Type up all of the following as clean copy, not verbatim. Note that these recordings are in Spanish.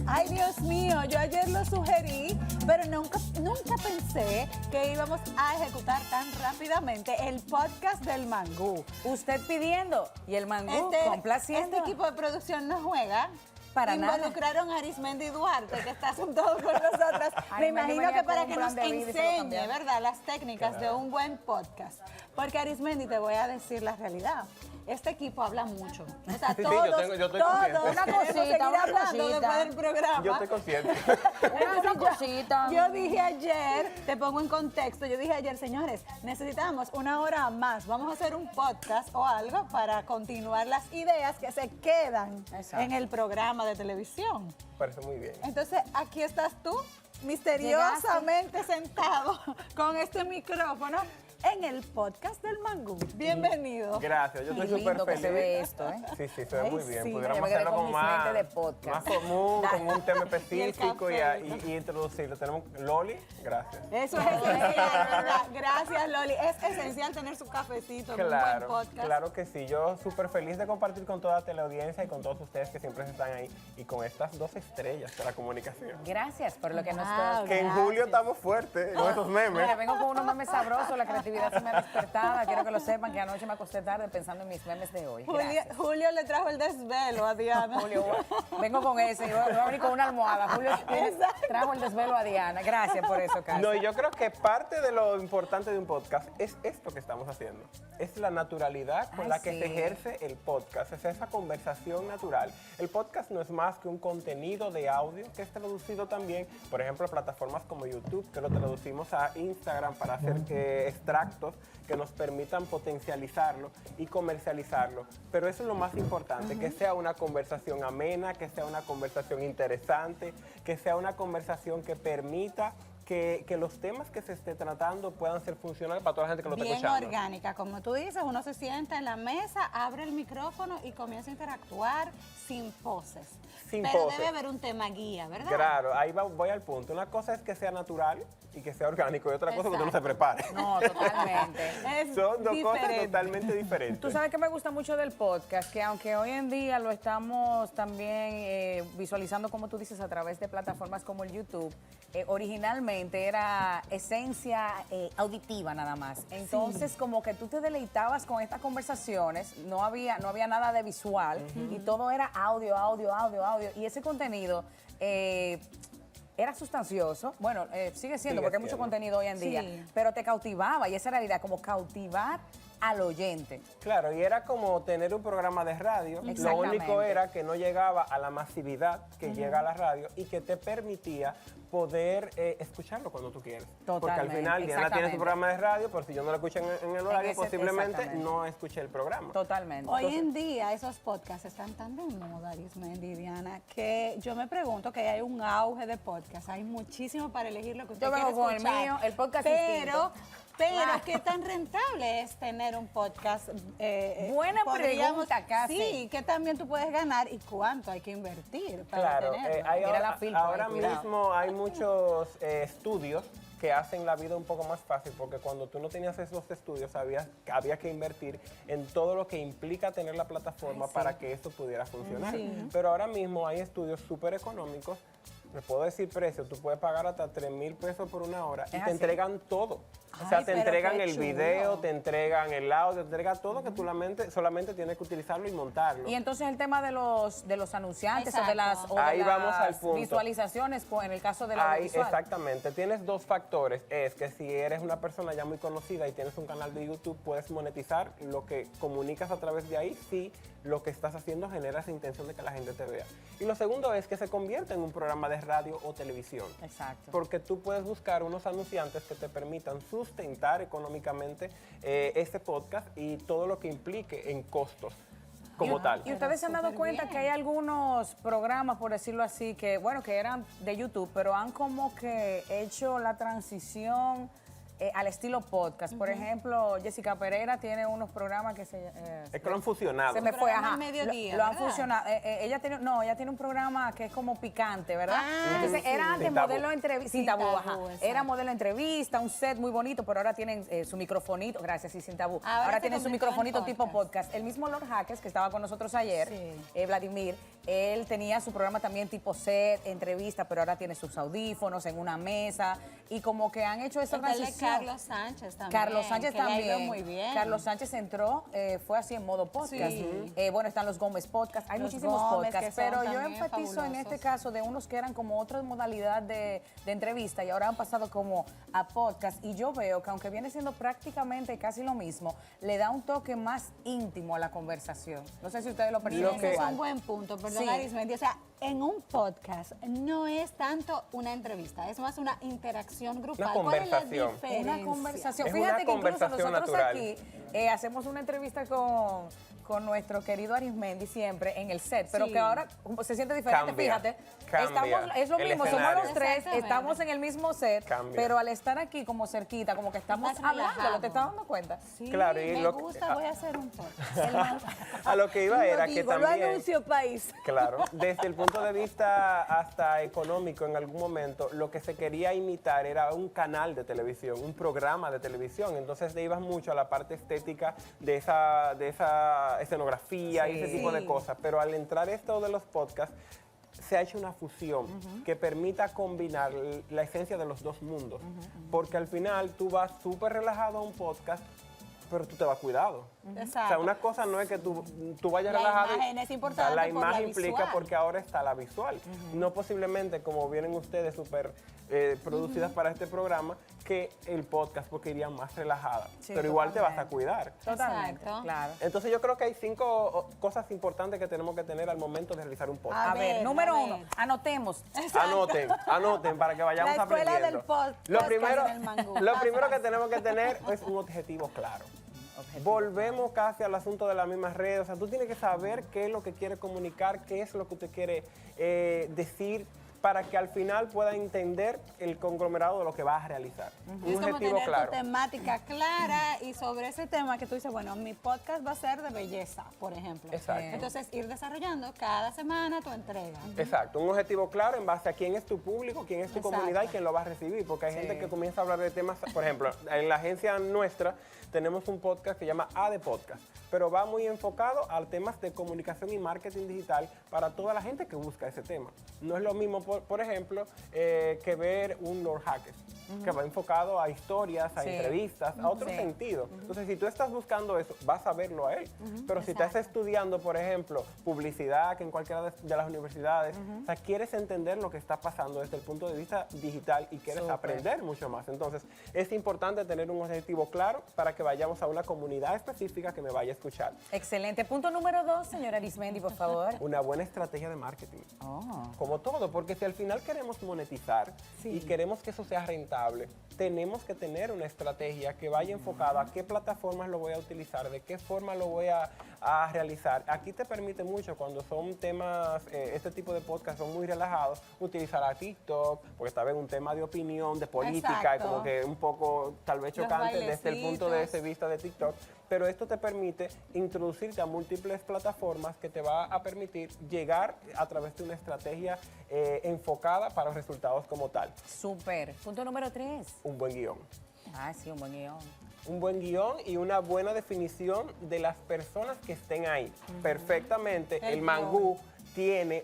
Ay, Dios mío, yo ayer lo sugerí, pero nunca pensé que íbamos a ejecutar tan rápidamente el podcast del Mangú. Usted pidiendo y el Mangú complaciendo. Este equipo de producción no juega. Para nada. Involucraron a Arismendi Duarte, que está sentado con nosotras. Me imagino que para que nos enseñe, ¿verdad?, las técnicas de un buen podcast. Porque, Arismendi, te voy a decir la realidad. Este equipo habla mucho. O sea, todos, yo estoy consciente. Una cosita. después del programa. Yo estoy consciente. Una cosita. Yo dije ayer, te pongo en contexto, yo dije ayer, señores, necesitamos una hora más. Vamos a hacer un podcast o algo para continuar las ideas que se quedan en el programa de televisión. Parece muy bien. Entonces, aquí estás tú, misteriosamente sentado con este micrófono en el podcast del Mangú. Bienvenido. Gracias, yo estoy súper lindo que feliz. se ve esto, ¿eh? Sí, se ve muy bien. sí. Pudiéramos Yo me quedé hacerlo con como mis más, mentes de podcast. más común, con un tema específico café. y introducirlo. Tenemos Loli, gracias. Eso es esencial, ¿verdad? Gracias, Loli. Es esencial tener su cafecito en un buen podcast. Claro que sí. Yo súper feliz de compartir con toda la teleaudiencia y con todos ustedes que siempre están ahí y con estas dos estrellas de la comunicación. Gracias por lo que nos Wow, toca. Que en julio estamos fuertes con esos memes. Mira, vengo con unos memes sabrosos, la creatividad se me ha despertado. Quiero que lo sepan que anoche me acosté tarde pensando en mis memes de hoy. Gracias. Julio le trajo el desvelo a Diana. Julio, vengo con ese, yo voy a venir con una almohada. Julio trajo el desvelo a Diana. Gracias por eso, Carlos. No, y yo creo que parte de lo importante de un podcast es esto que estamos haciendo. Es la naturalidad con la que se ejerce el podcast. Es esa conversación natural. El podcast no es más que un contenido de audio que es traducido también, por ejemplo, a plataformas como YouTube, que lo traducimos a Instagram para hacer extractos que nos permitan potencializarlo y comercializarlo. Pero eso es lo más importante, que sea una conversación amena, que sea una conversación interesante, que sea una conversación que permita que los temas que se esté tratando puedan ser funcionales para toda la gente que lo está Bien escuchando. orgánica, como tú dices, uno se sienta en la mesa, abre el micrófono y comienza a interactuar sin poses. Sin Pero poses. debe haber un tema guía, ¿verdad? Claro, ahí voy al punto. Una cosa es que sea natural y que sea orgánico y otra cosa es que uno se prepare. No, totalmente. Es Son dos cosas diferente. totalmente diferentes. Tú sabes que me gusta mucho del podcast, que aunque hoy en día lo estamos también visualizando, como tú dices, a través de plataformas como el YouTube, originalmente era esencia auditiva nada más. Entonces, como que tú te deleitabas con estas conversaciones, no había nada de visual y todo era audio. Y ese contenido era sustancioso, bueno, sigue siendo, porque hay mucho contenido hoy en día, pero te cautivaba y esa era la idea, como cautivar al oyente. Claro, y era como tener un programa de radio. Lo único era que no llegaba a la masividad que llega a la radio y que te permitía poder escucharlo cuando tú quieres. Porque al final Diana tiene su programa de radio, pero si yo no lo escucho en el horario, posiblemente no escuché el programa. Totalmente. Hoy en día esos podcasts están tan de moda, Arismendi y Diana, que yo me pregunto que hay un auge de podcasts. Hay muchísimo para elegir lo que usted quiere vengo con el escuchar. mío, el podcast Pero, ¿qué tan rentable es tener un podcast? Buena pregunta, casi. Sí, ¿qué también tú puedes ganar y cuánto hay que invertir para Claro, tenerlo? ahora mismo hay muchos estudios que hacen la vida un poco más fácil, porque cuando tú no tenías esos estudios había que invertir en todo lo que implica tener la plataforma para que esto pudiera funcionar. Pero ahora mismo hay estudios súper económicos. Les puedo decir precio, tú puedes pagar hasta 3,000 pesos por una hora y te entregan todo. O sea, te entregan el video, te entregan el audio, te entregan todo que tú solamente tienes que utilizarlo y montarlo. Y entonces el tema de los anunciantes o de las, Ahí vamos al punto. visualizaciones, en el caso de la audiovisual. Exactamente. Tienes dos factores. Es que si eres una persona ya muy conocida y tienes un canal de YouTube, puedes monetizar lo que comunicas a través de ahí si lo que estás haciendo genera esa intención de que la gente te vea. Y lo segundo es que se convierte en un programa de radio o televisión. Exacto. Porque tú puedes buscar unos anunciantes que te permitan sustentar económicamente este podcast y todo lo que implique en costos como tal. Y ustedes se han dado cuenta que hay algunos programas, por decirlo así, que bueno, que eran de YouTube, pero han como que hecho la transición al estilo podcast. Por ejemplo, Jessica Pereira tiene unos programas que Es que lo han fusionado. se me fue, programa ajá. al mediodía, Lo han ¿verdad? fusionado. Ella tiene un programa que es como picante, ¿verdad? Entonces sí. era antes Sin tabú. modelo de entrevista, sin Sin tabú, tabú, ajá. exacto. Era modelo de entrevista, un set muy bonito, pero ahora tienen su microfonito, gracias, sí, sin tabú. Ahora se Tienen su convirtió en microfonito tipo podcast. podcast. El mismo Lord Jaques que estaba con nosotros ayer, Sí. Vladimir, él tenía su programa también tipo set, entrevista, pero ahora tiene sus audífonos en una mesa y como que han hecho esa El de transición. Carlos Sánchez también. Carlos Sánchez que le ha ido también. muy bien. Carlos Sánchez entró, fue así en modo podcast. Sí. Bueno, están los Gómez Podcast, hay Los muchísimos Gómez, podcasts, que son pero yo también enfatizo en este fabulosos. caso de unos que eran como otra modalidad de entrevista y ahora han pasado como a podcast y yo veo que aunque viene siendo prácticamente casi lo mismo, le da un toque más íntimo a la conversación. No sé si ustedes lo perciben Ese es igual. un buen punto, perdón, Sí. Arismendi. O sea, en un podcast no es tanto una entrevista, es más una interacción grupal. Una ¿Cuál es la conversación. diferencia? Una conversación. Es Fíjate una que incluso conversación nosotros natural. aquí hacemos una entrevista con nuestro querido Arismendi siempre en el set, pero Sí. que ahora se siente diferente, Cambia, fíjate. cambia Es lo el mismo, somos escenario. los tres, Exactamente. estamos en el mismo set, Cambia. pero al estar aquí como cerquita, como que estamos Más hablando, relajado. ¿te estás dando cuenta? Sí, Claro, y me lo que- gusta, voy a hacer un podcast. A lo que iba era que Lo también... anuncio, país. Claro, desde el punto de vista hasta económico en algún momento, lo que se quería imitar era un canal de televisión, un programa de televisión. Entonces te ibas mucho a la parte estética de esa escenografía y ese tipo de cosas. Pero al entrar esto de los podcasts, se ha hecho una fusión que permita combinar la esencia de los dos mundos. Porque al final tú vas súper relajado a un podcast, pero tú te vas cuidado. Exacto. O sea, una cosa no es que tú vayas La relajado. imagen es importante la por la imagen implica visual. porque ahora está la visual. No posiblemente, como vienen ustedes súper producidas para este programa, que el podcast, porque irían más relajadas. Sí, pero igual te vas a totalmente. cuidar. Totalmente, Exacto. claro. Entonces yo creo que hay 5 cosas importantes que tenemos que tener al momento de realizar un podcast. A ver, número a 1, ver. anotemos. Anoten para que vayamos La escuela aprendiendo. del podcast Lo primero, en el mangú. lo primero que tenemos que tener es un objetivo claro. Volvemos casi al asunto de las mismas redes. O sea, tú tienes que saber qué es lo que quiere comunicar, qué es lo que usted quiere decir, para que al final pueda entender el conglomerado de lo que vas a realizar. Un Es como objetivo tener claro. tu temática clara y sobre ese tema que tú dices, bueno, mi podcast va a ser de belleza, por ejemplo. Exacto. Entonces, ir desarrollando cada semana tu entrega. Exacto, un objetivo claro en base a quién es tu público, quién es tu Exacto. comunidad y quién lo va a recibir. Porque hay Sí. gente que comienza a hablar de temas, por ejemplo, en la agencia nuestra tenemos un podcast que se llama A de Podcast, pero va muy enfocado a temas de comunicación y marketing digital para toda la gente que busca ese tema. No es lo mismo, por ejemplo, que ver un Lord Hackers, que va enfocado a historias, a Sí. entrevistas, a otro Sí. sentido. Entonces, si tú estás buscando eso, vas a verlo a él. Pero si estás estudiando, por ejemplo, publicidad, que en cualquiera de las universidades, o sea, quieres entender lo que está pasando desde el punto de vista digital y quieres Súper. aprender mucho más. Entonces, es importante tener un objetivo claro para que vayamos a una comunidad específica que me vaya a escuchar. Excelente. Punto número 2, señora Arismendi, por favor. Una buena estrategia de marketing. Oh. Como todo, porque si al final queremos monetizar y queremos que eso sea rentable, tenemos que tener una estrategia que vaya enfocada a qué plataformas lo voy a utilizar, de qué forma lo voy a realizar. Aquí te permite mucho, cuando son temas, este tipo de podcast son muy relajados, utilizar a TikTok, porque está bien un tema de opinión, de política, Exacto. y como que un poco tal vez Los chocante desde el punto de bailecitos. vista de TikTok, pero esto te permite introducirte a múltiples plataformas que te va a permitir llegar a través de una estrategia enfocada para los resultados como tal. Súper. Punto número 3. Un buen guión. Ah, sí, un buen guión. Un buen guión y una buena definición de las personas que estén ahí. Perfectamente, El el mangú tiene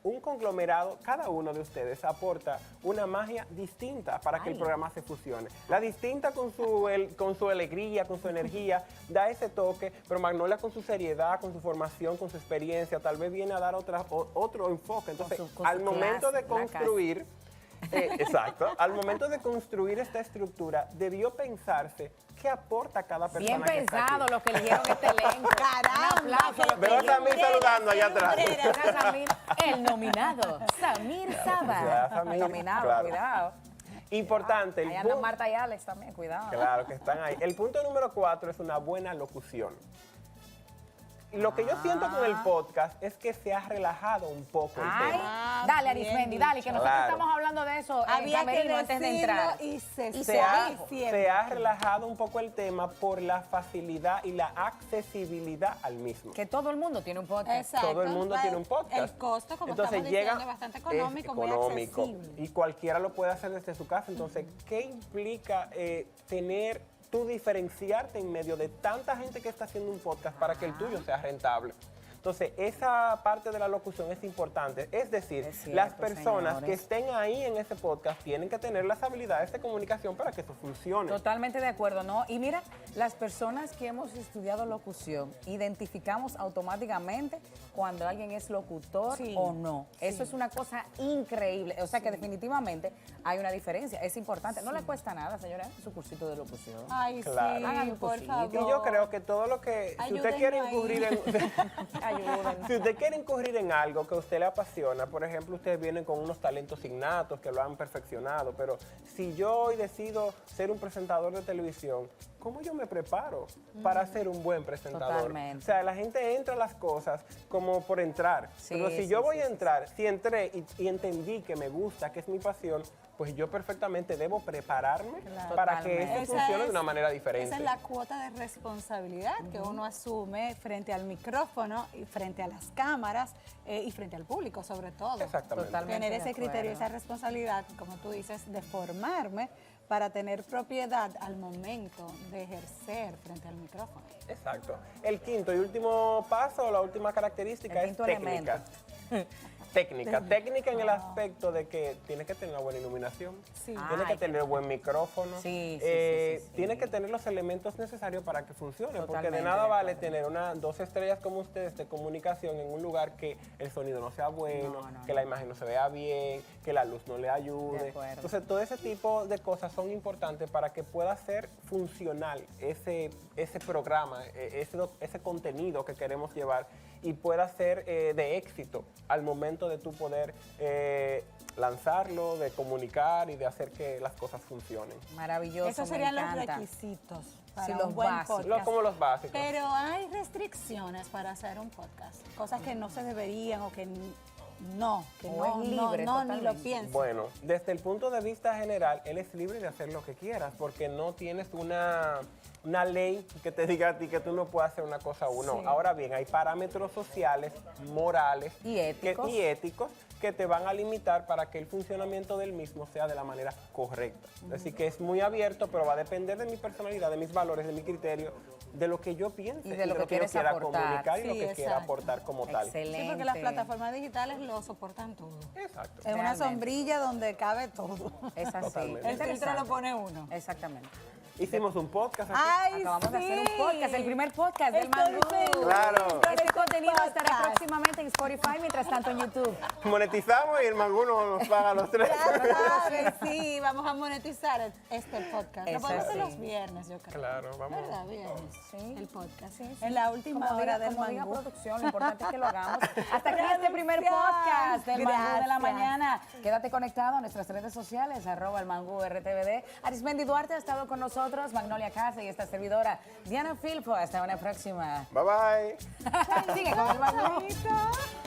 un conglomerado, cada uno de ustedes aporta una magia distinta para que el programa se fusione. La distinta con su alegría, con su energía, da ese toque, pero Magnolia con su seriedad, con su formación, con su experiencia, tal vez viene a dar otro enfoque. Entonces, Con su al momento clase, de construir, exacto, al momento de construir esta estructura, debió pensarse qué aporta cada persona Bien que está aquí. pensado los que eligieron este elenco. Caramba, Un aplauso a los que Veo a eligieron. Samir saludando allá atrás. Era Samir, el nominado, Samir Saba. Ya, Samir, El nominado, claro. cuidado. Importante, el Ahí andan punto- Marta y Alex también, cuidado. Claro que están ahí. El punto número 4 es una buena locución. lo que yo siento con el podcast es que se ha relajado un poco el Ay, tema. dale, bien Arismendi, dale, que nosotros Claro. estamos hablando de eso en Había que camerino antes de entrar. decirlo y se Se ha, está diciendo. se ha relajado un poco el tema por la facilidad y la accesibilidad al mismo. Que todo el mundo tiene un podcast. Exacto. Todo el mundo tiene un podcast. El costo, como Entonces estamos llega, diciendo, es bastante económico, es muy económico, accesible. y cualquiera lo puede hacer desde su casa. Entonces, ¿qué implica tú diferenciarte en medio de tanta gente que está haciendo un podcast para que el tuyo sea rentable? Entonces, esa parte de la locución es importante. Es decir, Es cierto, las personas que señores. estén ahí en ese podcast tienen que tener las habilidades de comunicación para que eso funcione. Totalmente de acuerdo, ¿no? Y mira, las personas que hemos estudiado locución, identificamos automáticamente cuando alguien es locutor Sí, o no. Eso es una cosa increíble. O sea que definitivamente hay una diferencia. Es importante. No le cuesta nada, señora, su cursito de locución. Ay, Claro. sí, Hagan un por cosito. favor. Y yo creo que todo lo que, si usted quiere Ayúdenme incurrir en... Ayúdenme. Si usted quiere incurrir en algo que a usted le apasiona, por ejemplo, ustedes vienen con unos talentos innatos que lo han perfeccionado, pero si yo hoy decido ser un presentador de televisión, ¿cómo yo me preparo para ser un buen presentador? Totalmente. O sea, la gente entra a las cosas como por entrar, Sí, pero si sí, yo voy sí, a sí, entrar, si entré y entendí que me gusta, que es mi pasión, pues yo perfectamente debo prepararme para que Totalmente. eso funcione de una manera diferente. Esa es la cuota de responsabilidad que uno asume frente al micrófono y frente a las cámaras y frente al público, sobre todo. Exactamente. Totalmente Tener de ese criterio, acuerdo. esa responsabilidad, como tú dices, de formarme para tener propiedad al momento de ejercer frente al micrófono. Exacto. El quinto y último paso, la última característica El es quinto técnica. Técnica en el aspecto de que tiene que tener una buena iluminación, Sí. tiene que Ay, tener buen micrófono, Sí, sí. tiene que tener los elementos necesarios para que funcione, porque de Totalmente nada de vale acuerdo. tener 2 estrellas como ustedes de comunicación en un lugar que el sonido no sea bueno, No, que la imagen no se vea bien, que la luz no le De ayude. acuerdo. Entonces, todo ese tipo de cosas son importantes para que pueda ser funcional ese programa, ese contenido que queremos llevar y pueda ser de éxito al momento de tú poder lanzarlo, de comunicar y de hacer que las cosas funcionen. Maravilloso. Esos me serían los encanta. requisitos para Sí, un los buen básicos. podcast. Como los básicos. Pero hay restricciones para hacer un podcast, cosas que no se deberían o que no, O es libre ni lo totalmente. piensen. Bueno, desde el punto de vista general, él es libre de hacer lo que quieras, porque no tienes una ley que te diga a ti que tú no puedes hacer una cosa o no. Sí. Ahora bien, hay parámetros sociales, morales Y éticos. y éticos que te van a limitar para que el funcionamiento del mismo sea de la manera correcta. Así que es muy abierto, pero va a depender de mi personalidad, de mis valores, de mi criterio, de lo que yo piense Y de lo que yo quieres quiera aportar. comunicar y Sí, lo que quiera exacto. aportar como tal. Excelente. Sí, porque las plataformas digitales lo soportan todo. Exacto. Es una Realmente. sombrilla donde cabe todo. Es así. Totalmente. El filtro Interesante. lo pone uno. Exactamente. Hicimos un podcast aquí. ¡Ay, Acabamos de hacer un sí! podcast, el primer podcast del Estoy Mangú. feliz Claro. con Este este contenido estará podcast. próximamente en Spotify, mientras tanto en YouTube. Monetizamos y el Manguno nos paga a los 3. Ya sabes, sí, vamos a monetizar este podcast. Lo Eso podemos hacer sí. los viernes, yo creo. Claro, vamos. ¿Verdad? Viernes. Sí. El podcast. Sí, sí. En la última Como hora diga- del como diga Mangú. producción, lo importante es que lo hagamos. Hasta aquí este primer Producción. podcast del Mangú de la Gracias. mañana. Quédate conectado a nuestras redes sociales, @elmangú_rtvd. Arismendi Duarte ha estado con nosotros, Magnolia Casa y esta servidora, Diana Filpo. Hasta una próxima. Bye bye. Sigue con el Mangú. Chaito.